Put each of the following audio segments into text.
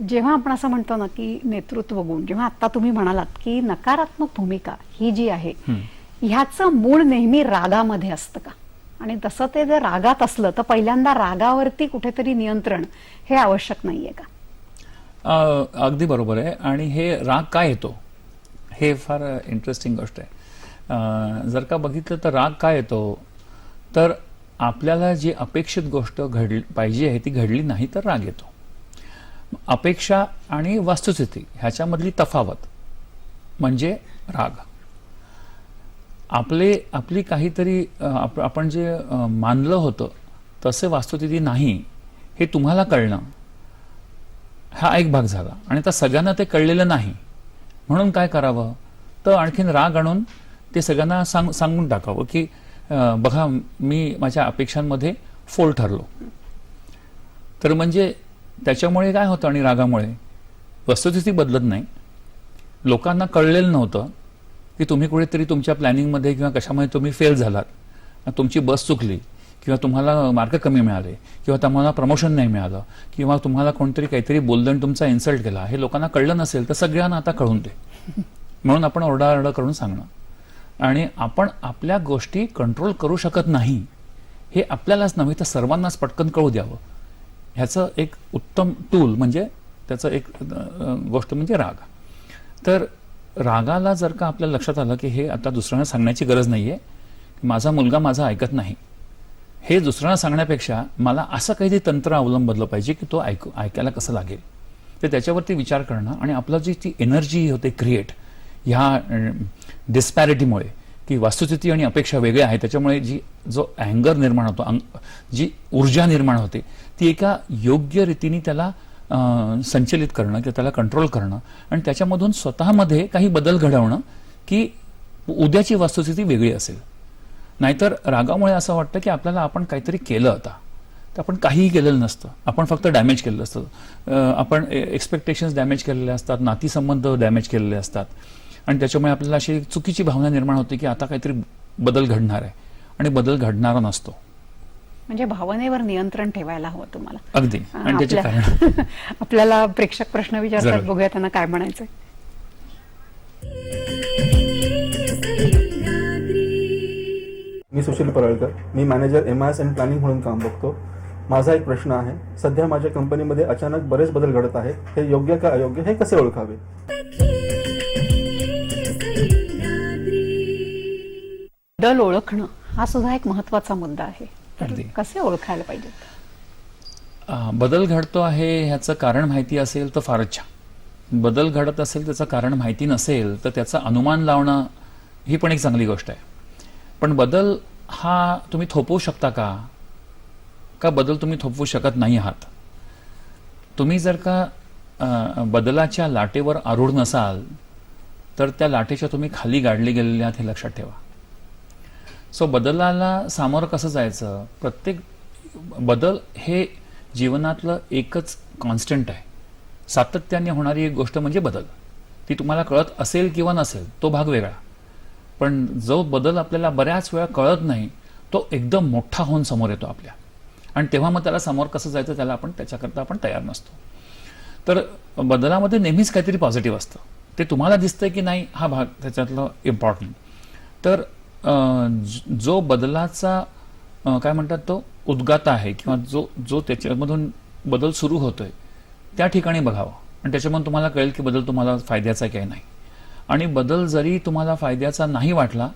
जेव्हा आपण असं म्हणतो ना की नेतृत्व गुण, जेव्हा आता तुम्ही म्हणालात की नकारात्मक भूमिका ही जी आहे ह्याचं मूळ नेहमी रागामध्ये असतं का? आणि तसं ते जर रागात असलं तर पहिल्यांदा रागावरती कुठेतरी नियंत्रण हे आवश्यक नाहीये का? अगदी बरोबर आहे. आणि हे राग काय येतो हे फार इंटरेस्टिंग गोष्ट आहे. जर का बघितलं तर राग काय येतो, तर आपल्याला जी अपेक्षित गोष्ट पाहिजे आहे ती घडली नाही तर राग येतो. अपेक्षा आणि वस्तुस्थिती ह्याच्यामधली तफावत म्हणजे राग. आपली काहीतरी आपण जे मानलं होतं तसे वस्तुस्थिती नाही हे तुम्हाला कळणं हा एक भाग झाला. आणि आता सगळ्यांना ते कळलेलं नाही म्हणून काय करावं, तर आणखीन राग आणून ते सगळ्यांना सांगून टाकावं की बघा मी माझ्या अपेक्षांमध्ये फोल ठरलो. तर म्हणजे त्याच्यामुळे काय होतं, आणि रागामुळे वस्तुस्थिती बदलत नाही. लोकांना कळलेलं नव्हतं की तुम्ही कुठेतरी तुमच्या प्लॅनिंगमध्ये किंवा कशामध्ये तुम्ही फेल झालात, तुमची बस चुकली, किंवा तुम्हाला मार्क कमी मिळाले, किंवा तुम्हाला प्रमोशन नाही मिळालं, किंवा तुम्हाला कोणतरी काहीतरी बोललं आणि तुमचा इन्सल्ट केला, हे लोकांना कळलं नसेल तर सगळ्यांना आता कळून दे. म्हणून आपण ओरडाओरडा करून सांगणं. आणि आपण आपल्या गोष्टी कंट्रोल करू शकत नाही हे आपल्यालाच नव्हे तर सर्वांनाच पटकन कळू द्यावं. ह्याचं एक उत्तम टूल म्हणजे त्याचं एक गोष्ट म्हणजे राग. तर रागाला जर का आपल्या लक्षात आलं की हे आता दुसऱ्यांना सांगण्याची गरज नाहीये, माझा मुलगा माझा ऐकत नाही, हे दुसऱ्यांना सांगण्यापेक्षा मला असं काहीतरी तंत्र अवलंबलं पाहिजे की तो ऐकायला कसं लागेल, तर त्याच्यावरती विचार करणं. आणि आपलं जी ती एनर्जी होते क्रिएट ह्या डिस्पॅरिटीमुळे, की वस्तुस्थिती आणि अपेक्षा वेगळ्या आहेत, त्याच्यामुळे जो अँगर निर्माण होतो, जी ऊर्जा निर्माण होते, ती एका योग्य रीतीने त्याला संचलित करणं किंवा त्याला कंट्रोल करणं आणि त्याच्यामधून स्वतःमध्ये काही बदल घडवणं की उद्याची वस्तुस्थिती वेगळी असेल. नाहीतर रागामुळे असं वाटतं की आपल्याला आपण काहीतरी केलं आता, तर आपण काहीही केलेलं नसतं, आपण फक्त डॅमेज केलेलं असतं. आपण एक्सपेक्टेशन्स डॅमेज केलेले असतात, नातीसंबंध डॅमेज केलेले असतात, आणि त्याच्यामुळे आपल्याला अशी चुकीची भावना निर्माण होते की आता काहीतरी बदल घडणार आहे, आणि बदल घडणारा नसतो. म्हणजे भावनेवर नियंत्रण ठेवायला हवं तुम्हाला. अगदी. आणि त्याचे कारण आपल्याला प्रेक्षक प्रश्न विचारतात, बघूया त्यांना काय म्हणायचंय. मी सुशील परळकर, मी मॅनेजर MIS अँड प्लॅनिंग म्हणून काम बघतो. माझा एक प्रश्न आहे. सध्या माझ्या कंपनीमध्ये अचानक बरेच बदल घडत आहेत, हे योग्य का अयोग्य हे कसे ओळखावे? बदल ओळखणं हा सुद्धा एक महत्वाचा मुद्दा आहे. कसे ओळखायला पाहिजे? बदल घडतो आहे ह्याचं कारण माहिती असेल तर फारच छान. बदल घडत असेल त्याचं कारण माहिती नसेल तर त्याचा अनुमान लावणं ही पण एक चांगली गोष्ट आहे. पण बदल हा तुम्ही थोपवू शकता का बदल तुम्ही थोपवू शकत नाही आहात. तुम्ही जर का बदलाच्या लाटेवर आरूढ नसाल तर त्या लाटेच्या तुम्ही खाली गाडले गेलेले आहात हे लक्षात ठेवा. सो बदलाला सामोरं कसं जायचं? प्रत्येक बदल हे जीवनातलं एकच कॉन्स्टंट आहे. सातत्याने होणारी एक गोष्ट म्हणजे बदल. ती तुम्हाला कळत असेल किंवा नसेल तो भाग वेगळा, पण जो बदल आपल्याला बऱ्याच वेळा कळत नाही तो एकदम मोठा होऊन समोर येतो आपल्या, आणि तेव्हा मग त्याला समोर कसं जायचं त्याच्याकरता आपण तयार नसतो. तर बदलामध्ये नेहमीच काहीतरी पॉझिटिव्ह असतं. ते तुम्हाला दिसतंय की नाही हा भाग त्याच्यातलं इम्पॉर्टंट. तर जो बदलाचा काय म्हणतात तो उद्गाता आहे किंवा जो त्याच्यामधून बदल सुरू होतोय त्या ठिकाणी बघावं, आणि त्याच्यामधून तुम्हाला कळेल की बदल तुम्हाला फायद्याचा आहे की नाही. आणि बदल जरी तुम्हाला फायद्याचा नाही वाटला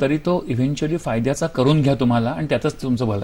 तरी तो इव्हेंच्युअली फायद्याचा करून घ्या तुम्हाला, आणि त्यातच तुमचं भलं.